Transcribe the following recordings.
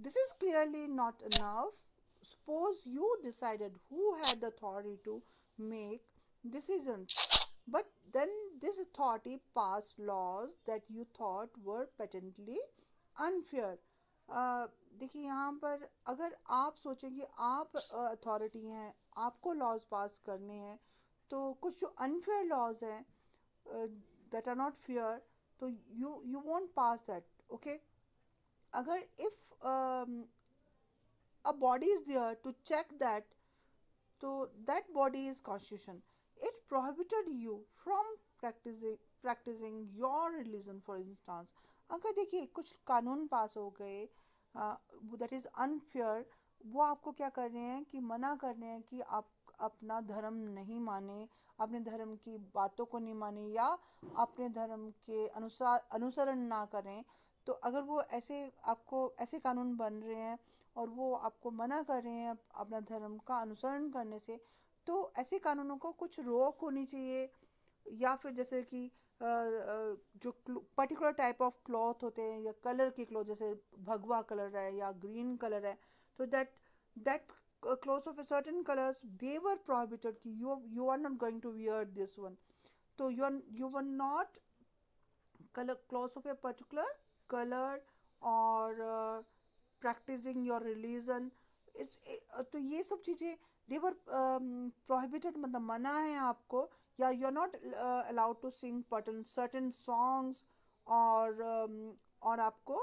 this is clearly not enough. Suppose you decided who had the authority to make decisions, but then this authority passed laws that you thought were patently unfair. अ, देखिए यहाँ पर अगर आप सोचें कि आप authority हैं, आपको लॉज पास करने हैं, तो कुछ जो अनफेयर लॉज हैं दैट आर नॉट फेयर, तो you won't pass that, okay. अगर if a body is there to check that, so that body is constitution. It prohibited you from practicing your religion, for instance. अगर देखिए कुछ कानून पास हो गए that is unfair, वो आपको क्या कर रहे हैं कि मना कर रहे हैं कि आप अपना धर्म नहीं माने, अपने धर्म की बातों को नहीं माने, या अपने धर्म के अनुसार अनुसरण ना करें. तो अगर वो ऐसे आपको ऐसे कानून बन रहे हैं और वो आपको मना कर रहे हैं अपना धर्म का अनुसरण करने से, तो ऐसे कानूनों को कुछ रोक होनी चाहिए. या फिर जैसे कि जो पर्टिकुलर टाइप ऑफ क्लॉथ होते हैं या कलर के क्लॉथ, जैसे भगवा कलर है या ग्रीन कलर है, तो that clothes of a certain colors they were prohibited कि you are not going to wear this one. तो you were not color clothes of a particular color or practicing your religion. तो ये सब चीज़ें they were prohibited, मतलब मना है आपको, या you are not allowed to sing certain songs, और आपको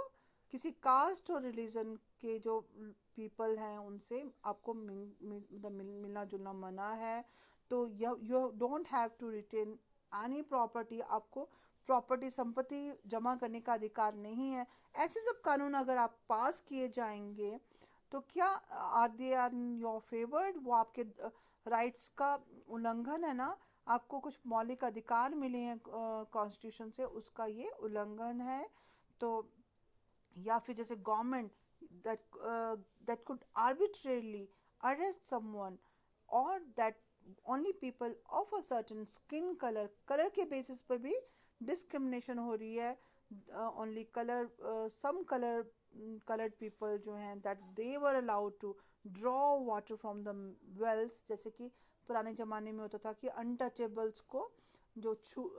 किसी कास्ट और रिलीजन के जो पीपल हैं उनसे आपको मतलब मिलना जुलना मना है. तो you don't have to retain any property, आपको प्रॉपर्टी संपत्ति जमा करने का अधिकार नहीं है. ऐसे सब कानून अगर आप पास किए जाएंगे, तो क्या are they are in your favoured, वो आपके राइट्स का उल्लंघन है ना. आपको कुछ मौलिक अधिकार मिले हैं कॉन्स्टिट्यूशन से, उसका ये उल्लंघन है. तो या फिर जैसे government that could arbitrarily arrest someone, और that only people of a certain skin colour, colour के बेसिस पर भी डिस्क्रिमिनेशन हो रही है. Only colour some colored people जो हैं that they were allowed to draw water from the wells. जैसे कि पुराने ज़माने में होता था कि अनटचेबल्स को, जो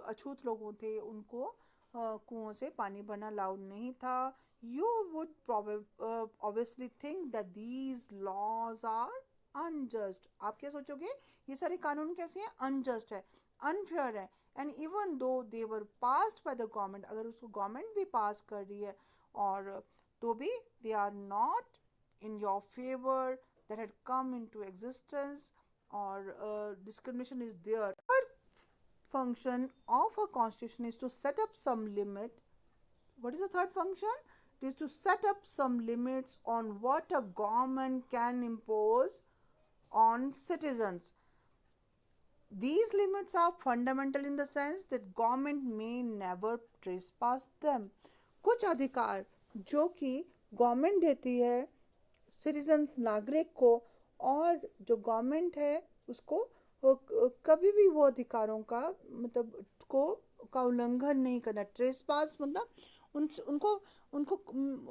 अछूत लोगों थे, उनको कुओं से पानी भरना अलाउड नहीं था. You would obviously think that these laws are unjust. आप क्या सोचोगे, ये सारे कानून कैसे हैं, अनजस्ट है, अनफेयर है. And even though they were passed by the government, अगर उसको गवर्नमेंट भी पास कर रही है, और तो भी they are not in your favor, that had come into existence, or discrimination is there. Third function of a constitution is to set up some limit. What is the third function? It is to set up some limits on what a government can impose on citizens. These limits are fundamental in the sense that government may never trespass them. कुछ अधिकार जो कि government देती है citizens नागरिक को, और जो गवर्नमेंट है उसको कभी भी वो अधिकारों का मतलब को का उल्लंघन नहीं करना. ट्रेसपास मतलब उनको उनको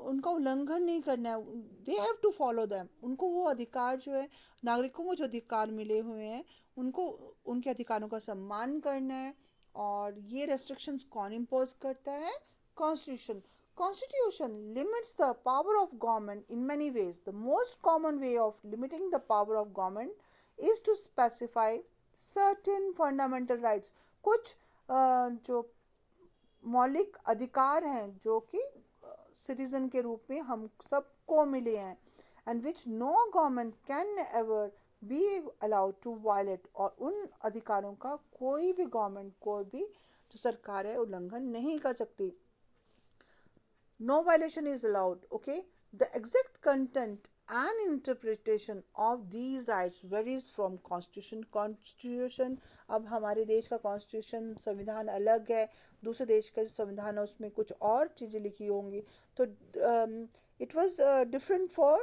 उनका उल्लंघन नहीं करना है. They have to follow them. उनको वो अधिकार जो है, नागरिकों को जो अधिकार मिले हुए हैं, उनको उनके अधिकारों का सम्मान करना है. और ये रेस्ट्रिक्शंस कौन इम्पोज करता है, constitution. Constitution limits the power of government in many ways. The most common way of limiting the power of government is to specify certain fundamental rights. कुछ जो मौलिक अधिकार हैं जो कि सिटीजन के रूप में हम सबको मिले हैं, and which no government can ever be allowed to violate. और उन अधिकारों का कोई भी गवर्नमेंट, कोई भी जो सरकार है, उल्लंघन नहीं कर सकती. No violation is allowed. Okay, the exact content and interpretation of these rights varies from constitution. अब हमारे देश का कॉन्स्टिट्यूशन संविधान अलग है, दूसरे देश का जो संविधान है उसमें कुछ और चीज़ें लिखी होंगी. तो it was different for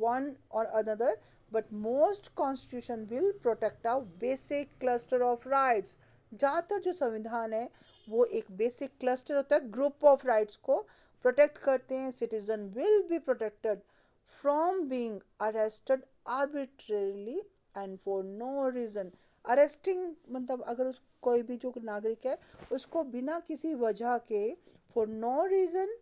one or another, but most constitution will protect a basic cluster of rights. ज़्यादातर जो संविधान है वो एक बेसिक क्लस्टर होता है, ग्रुप ऑफ राइट्स को प्रोटेक्ट करते हैं। Citizen will be protected from being arrested arbitrarily and for no reason. Arresting मतलब अगर उस कोई भी जो नागरिक है उसको बिना किसी वजह के for no reason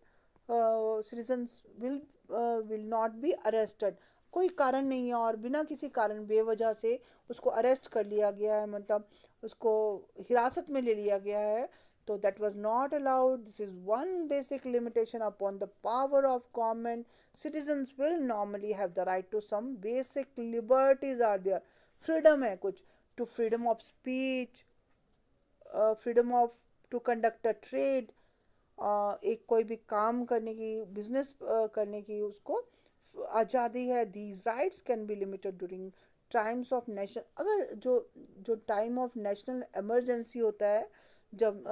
citizens will not be arrested. कोई कारण नहीं है और बिना किसी कारण बेवजह से उसको अरेस्ट कर लिया गया है, मतलब उसको हिरासत में ले लिया गया है, तो that was not allowed. This is one basic limitation upon the power of government. Citizens will normally have the right to some basic liberties are there. Freedom है कुछ, to freedom of speech, freedom of to conduct a trade, एक कोई भी काम करने की, business करने की उसको आज़ादी है। These rights can be limited during times of national, अगर जो जो टाइम ऑफ नेशनल इमरजेंसी होता है, जब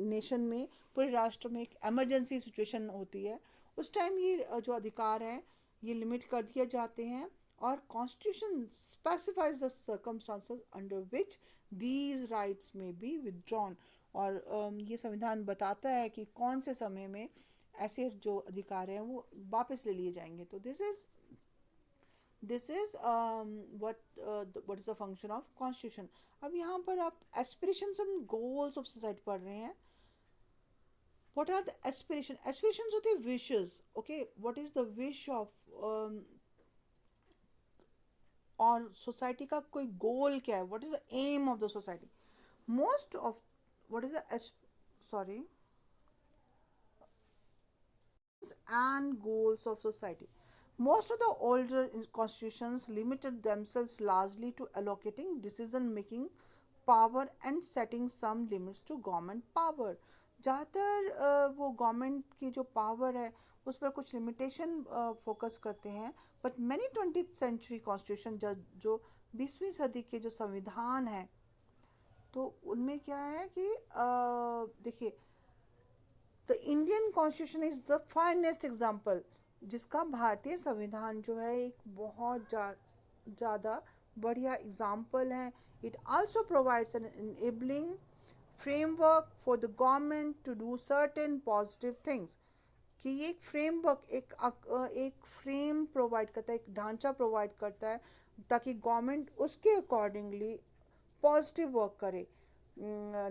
नेशन में, पूरे राष्ट्र में एक इमरजेंसी सिचुएशन होती है, उस टाइम ये जो अधिकार हैं ये लिमिट कर दिए जाते हैं। और constitution specifies the circumstances under which these rights में बी विदड्रॉन। और ये संविधान बताता है कि कौन से समय में ऐसे जो अधिकार हैं वो वापस ले लिए जाएंगे। तो this is what is the function of constitution. अब यहाँ पर आप aspirations and goals of society पढ़ रहे हैं। What are the aspiration? Aspirations होते हैं wishes, okay. What is the wish of, और सोसाइटी का कोई गोल क्या है? What is the aim of the society? Most of what is the sorry and goals of society. Most of the older constitutions limited themselves largely to allocating decision making power and setting some limits to government power. ज़्यादातर वो government की जो power है उस पर कुछ limitation focus करते हैं। But many 20th century constitution जो 20वीं सदी के जो संविधान है, तो उनमें क्या है कि देखिए, the Indian constitution is the finest example, जिसका भारतीय संविधान जो है एक बहुत ज़्यादा बढ़िया एग्जाम्पल है। It also provides an enabling framework for the government to do certain positive things. कि ये एक फ्रेमवर्क, एक फ्रेम प्रोवाइड करता है, एक ढांचा प्रोवाइड करता है ताकि गवर्नमेंट उसके अकॉर्डिंगली पॉजिटिव वर्क करे।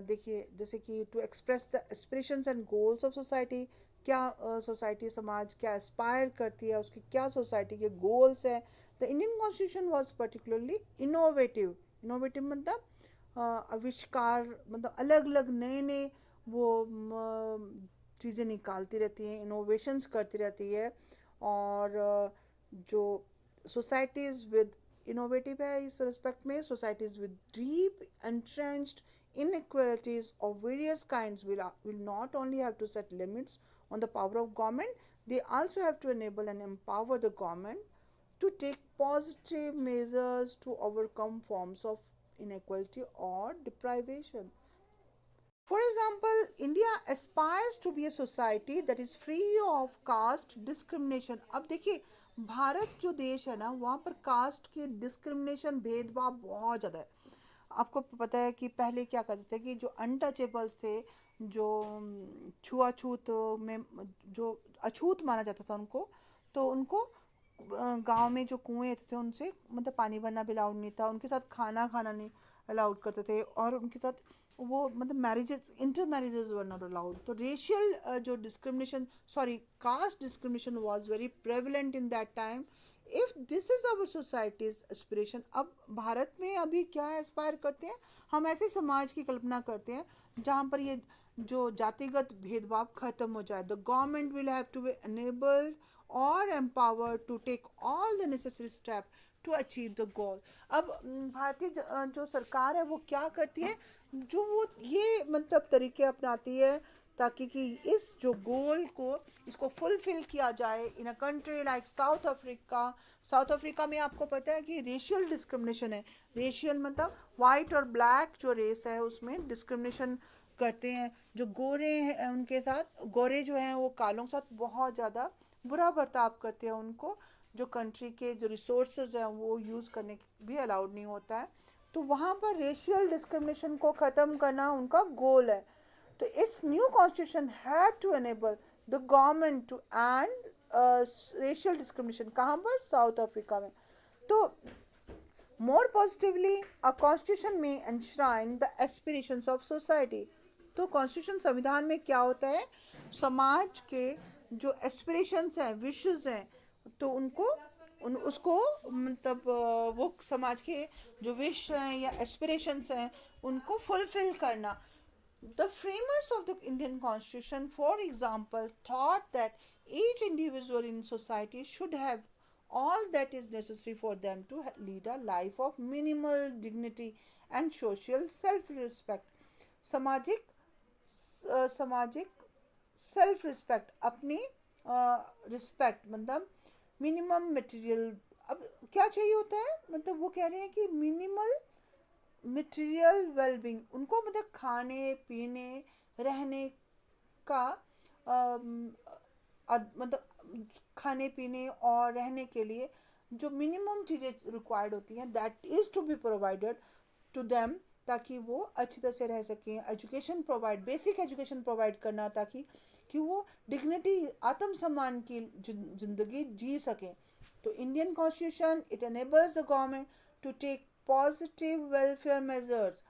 देखिए, जैसे कि to express the aspirations and goals of society, क्या सोसाइटी समाज क्या एस्पायर करती है, उसकी क्या सोसाइटी के गोल्स हैं। The Indian constitution was particularly innovative. Innovative मतलब आविष्कार, मतलब अलग अलग नए नए वो चीज़ें निकालती रहती हैं, इनोवेशंस करती रहती है। और जो सोसाइटीज़ विद इनोवेटिव है इस रिस्पेक्ट में, societies with deep entrenched inequalities of various kinds will not only have to set limits on the power of government, they also have to enable and empower the government to take positive measures to overcome forms of inequality or deprivation. For example, India aspires to be a society that is free of caste discrimination. अब देखिए, भारत जो देश है ना, वहाँ पर cast के discrimination, भेदभाव बहुत ज़्यादा है। आपको पता है कि पहले क्या करते थे कि जो अनटचेबल्स थे, जो छुआछूत में जो अछूत माना जाता था उनको, तो उनको गांव में जो कुएं थे उनसे मतलब पानी भरना भी अलाउड नहीं था, उनके साथ खाना खाना नहीं अलाउड करते थे, और उनके साथ वो मतलब marriages, inter marriages were not allowed. तो रेशियल जो discrimination, sorry caste discrimination was very prevalent in that time. If this is our society's aspiration, अब भारत में अभी क्या एस्पायर करते हैं हम? ऐसे समाज की कल्पना करते हैं जहाँ पर ये जो जातिगत भेदभाव ख़त्म हो जाए। The government will have to be enabled और empowered to take all the necessary step to achieve the goal। अब भारतीय जो सरकार है वो क्या करती है, जो वो ये मतलब तरीके अपनाती है ताकि कि इस जो गोल को इसको फुलफिल किया जाए। In a country like South Africa, South Africa में आपको पता है कि रेशियल डिस्क्रिमिनेशन है। रेशियल मतलब वाइट और ब्लैक जो रेस है उसमें डिस्क्रिमिनेशन करते हैं। जो गोरे हैं उनके साथ, गोरे जो हैं वो कालों के साथ बहुत ज़्यादा बुरा बर्ताव करते हैं। उनको जो कंट्री के जो रिसोर्सेज हैं वो यूज़ करने भी अलाउड नहीं होता है। तो वहाँ पर रेशियल डिस्क्रिमिनेशन को ख़त्म करना उनका गोल है। तो its new constitution had to enable the government to end racial discrimination, कहाँ पर, साउथ अफ्रीका में। तो more positively, a constitution may enshrine the aspirations of society. तो कॉन्स्टिट्यूशन संविधान में क्या होता है, समाज के जो एस्पिरेशंस हैं, विशेस हैं, तो उनको उसको मतलब वो समाज के जो विश हैं या एस्पिरेशंस हैं उनको फुलफिल करना। The framers of the Indian Constitution, for example, thought that each individual in society should have all that is necessary for them to lead a life of minimal dignity and social self-respect. सामाजिक सामाजिक self respect, अपनी respect मतलब minimum material. अब क्या चाहिए होता है, मतलब वो कह रहे हैं कि मिनिमल मटेरियल वेलबींग, उनको मतलब खाने पीने रहने का मतलब खाने पीने और रहने के लिए जो मिनिमम चीज़ें रिक्वायर्ड होती हैं that is to be provided to them, ताकि वो अच्छी तरह से रह सकें। Education provide, basic education provide करना ताकि कि वो डिग्निटी आत्मसम्मान की ज़िंदगी जी सकें। तो Indian constitution it enables the government to take positive welfare measures,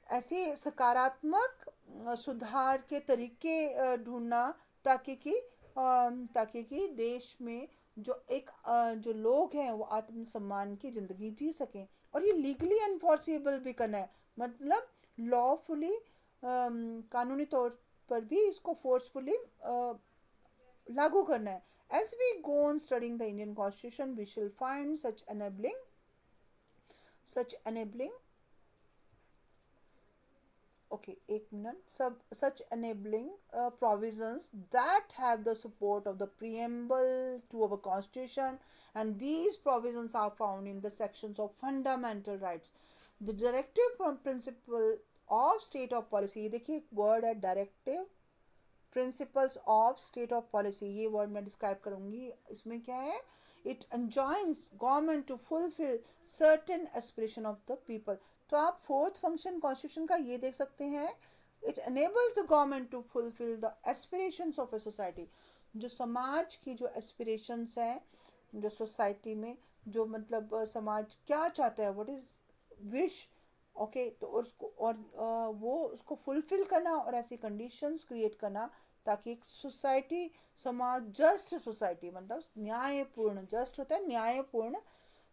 ऐसे सकारात्मक सुधार के तरीके ढूंढना, ताकि कि देश में जो एक जो लोग हैं वो आत्मसम्मान की ज़िंदगी जी सकें। और ये लीगली एनफोर्सेबल भी करना है, मतलब लॉफुली कानूनी तौर पर भी इसको फोर्सफुली लागू करना है। As we go on studying the Indian constitution we shall find such enabling okay, एक minute, such enabling provisions that have the support of the preamble to our constitution, and these provisions are found in the sections of fundamental rights, the directive principle of state of policy। देखिए एक word है directive principles of state of policy, ये word मैं describe करूंगी। इसमें क्या है, it enjoins government to fulfil certain aspiration of the people. तो आप फोर्थ फंक्शन कॉन्स्टिट्यूशन का ये देख सकते हैं, it enables the government to fulfil the aspirations of a society, जो समाज की जो एस्पिरेशंस हैं, जो सोसाइटी में जो मतलब समाज क्या चाहता है, व्हाट इज विश, ओके, तो उसको और वो उसको फुलफिल करना और ऐसी कंडीशंस क्रिएट करना ताकि एक सोसाइटी, समाज, जस्ट सोसाइटी, मतलब न्यायपूर्ण, जस्ट होता है न्यायपूर्ण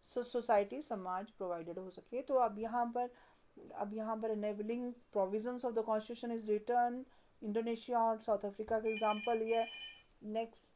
सोसाइटी, समाज प्रोवाइडेड हो सके। तो अब यहाँ पर enabling provisions of the constitution is return, Indonesia और साउथ अफ्रीका का एग्जांपल ये। नेक्स्ट